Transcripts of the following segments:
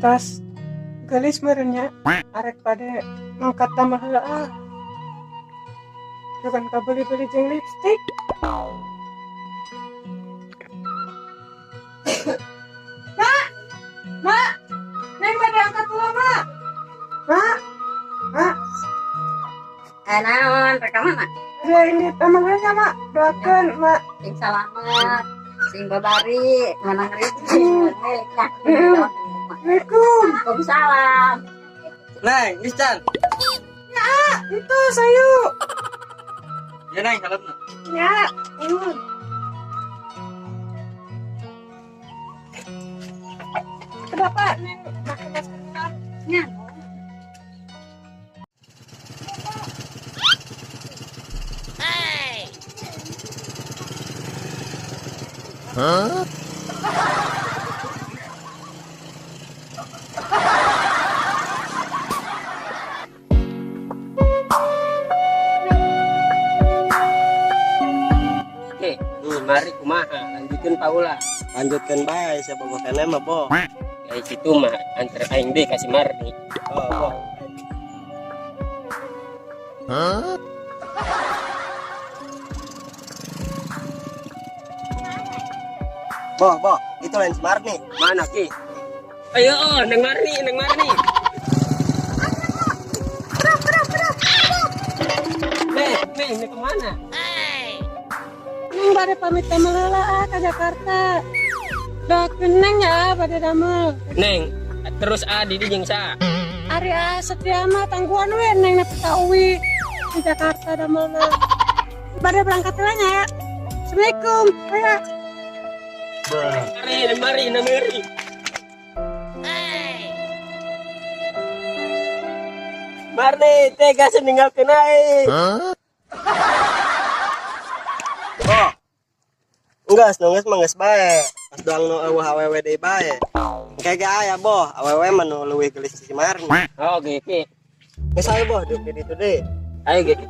tas gelis merenya arek pada ngangkat tambah heula bukan kabeli-beli jeung lipstik. Mak, neng pada angkat dulu mak. Mak, naon rekaman mak? ada ini tamannya mak, doakan mak. Sing salamet, sing babari, menang rezeki, ya. Assalamualaikum. Waalaikumsalam. Neng, Niscan. Ya, itu sayu. Ya neng, salam. Ya, kenapa neng makan masakan? Ya. Mari kumaha lanjutkeun paula. Lanjutkan bae saya bogokan mah, Bo. Dari situ mah antar aing deui ka si Marni. Oh, Bo. Bo, itu lain Smart nih. Mana ki? Ayo, Neng Marni. Neng, ini kemana? Neng pada pamit damel heula ke Jakarta. Doakeun neng ya pada damel. Neng, terus adi di jeung sa. Ari setia mah tangguhan we neng nepi ka uwi di Jakarta damelna. Pada berangkat heula nya ya. Assalamualaikum. Aya. Mari. Marni, tegas ninggalkeun aing. Bo. Enggas manggas bae. Pas doang nu awewe deui bae. Kage aya, Bo. Awewe mah nu leuwih gelis si Marni. Oh, gitu. Geus aya, Bo, deup di ditu deui. Ayo gitu.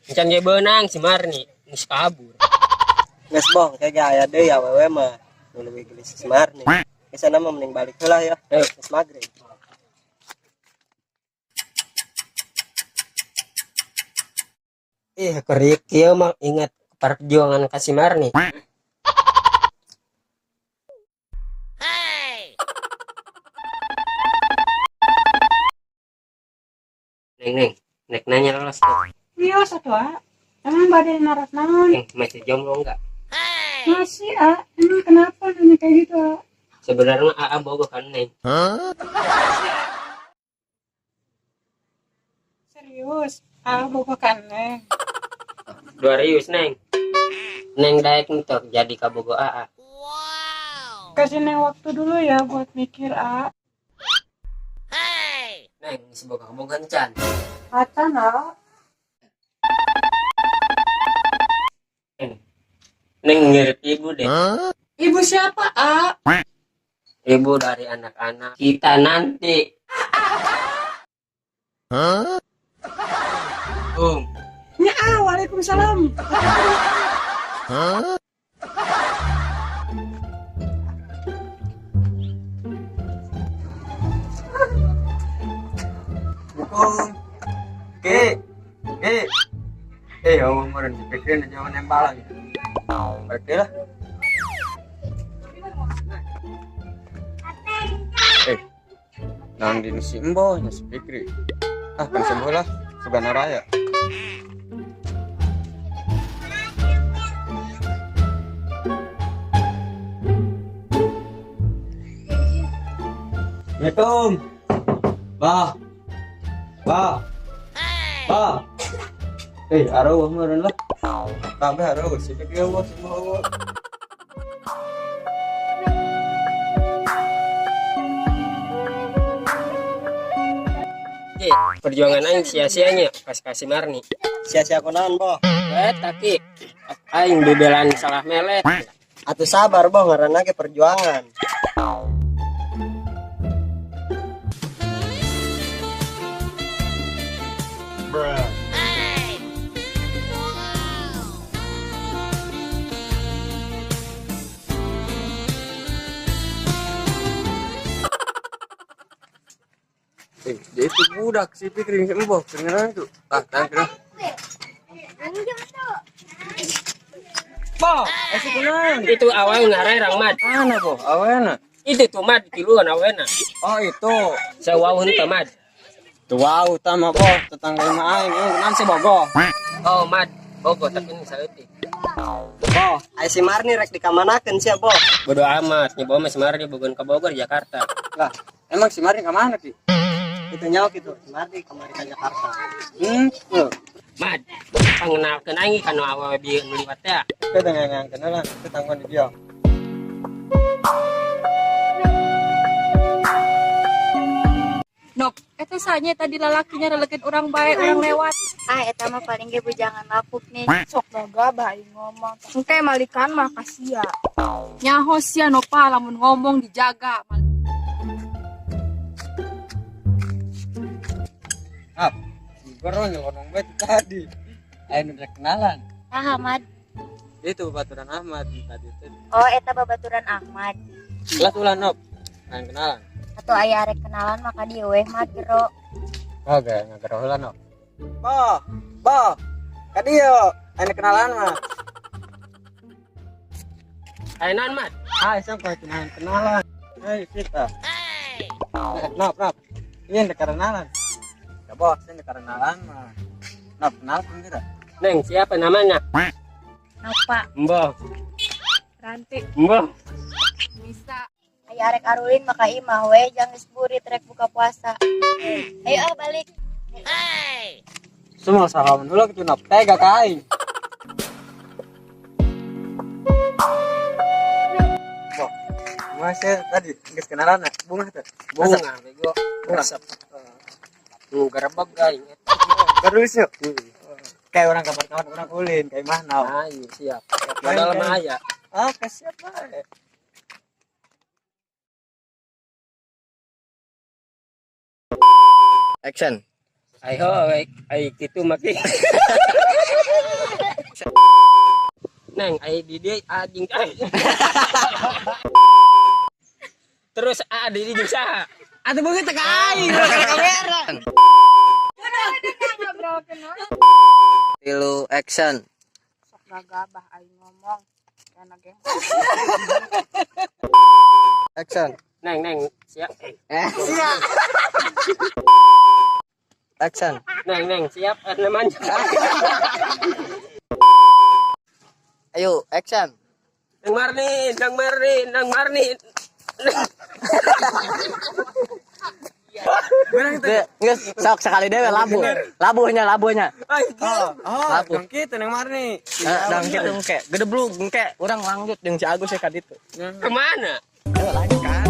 Encan ge beunang si Marni, geus kabur. Geus, Bo, kage aya deui awewe mah nu leuwih gelis si Marni. Kesana mah mending balik heula ya. Geus magrib. Kerik kieu mah ingat perjuangan ka si Marni. Neng, nek nanya lolos tuh. Iya satua. Emang pada naras naon? Masih jomblo enggak? Masih emang kenapa nanya kayak gitu? Sebenarnya AA bogo kan Neng. Serius? Boga kan neng. 200 Neng. Neng daek entok jadi kabogo AA. Kasih neng waktu dulu ya buat mikir Neng, semoga kamu kencan. Acan Neng ngirit ibu deh. Ibu siapa Ibu dari anak-anak kita nanti. Ya waalaikumsalam. Ngomong meureun dipikirin jangan nembalan. Berarti lah. Nang di si Embo nya si Fikri. Kan sembuh lah, Sugana Raya. Assalamualaikum. Bah. Areuh meureun lah. Kabeh areuh si Fikri eueuh sembuh. Perjuangan aing sia-sianya pas kasih Marni. Sia-sia kunaon, Bo? Tapi aing bebelan salah melet. Atuh sabar, Bo, ngaranna ge perjuangan. Dia itu budak si pikirin sembuh kedengeran itu. Ah, tangkap. Boh, esi kunan. Itu awal ngarai rang Mad. Mana boh? Awena. Itu tuh Mad tiluan awena. Oh itu. Sewauhun tuh Mad. Tuau tama boh tetangga main. Nan si bogo. Oh Mad, bogo tapi ini saeutik. Boh, ai si Marni rek dikamanakeun sia, Boh. Bodo amat, nyoba mah Semarang bogon ke Bogor Jakarta. Lah, emang si Mari kemana Ki? Itu nyawa gitu, si Marni kemari ke Jakarta. Tuh. Mad, pangenalkeun aing kana awewe bieu nu liwat teh. Kita dengan kenalan, kita tanggung di dia. Nok, eta sanya tadi lalakinya relekin orang baik orang lewat. Ah, eta mah paling ge bujangan lapuk nih. Sok naga baik ngomong. Engke malikan mah kasia. Nyaho sia nopa lamun ngomong dijaga. Ah, goro nyelonong bet tadi. Ayo udah kenalan. Ah, Ahmad. Itu Baturan Ahmad tadi itu. Oh, eta babaturan Ahmad. Kelas ulan Nop. Ayo kenalan. Atau aya arek kenalan maka dia weh mah gero. Oke, ngagero ulan Nop. Boh. Kadio, ayo kenalan mah. Ayenan Mad. Hai, sampai kenalan. Hai, kita. Nop. Ini udah kenalan. Ya bos, ini kenalan mah. Nop, kenal tidak? Neng, siapa namanya? Napa? Mbah. Ranti Mbah. bisa. Aya arek arulin maka imah weh jang geus burit rek buka puasa. Ayo balik. Semua sahabat dulu gitu Nop. Tega kain. Boh, masih tadi geus kenalan na. Bunga tuh. Bunga bego. Resep. Gerebek gaing. Terus yuk. Kayak orang kabar-kabar orang ulin, kayak mana? Ayo siap. Modal mah aya. Ah, kasihan bae. Action. Ayo, ai kitu maki. Neng, ai di dia anjing ai. Terus di dia jeung saha? Atuh beungeut teh ka aing, kamera. Tilu action. Sok naga bah aing ngomong. Kana ge. Action. Neng, siap. Siap. Action. Neng, siap namanya. Ayo, action. Nang Marni. Geus sok sekali dewe labuhnya. Labu. Dong kitu nang Marni. Dang kitu engke, gedeblug engke urang lanjut jeung si Agus ka ditu. Kemana? Lanjut kan.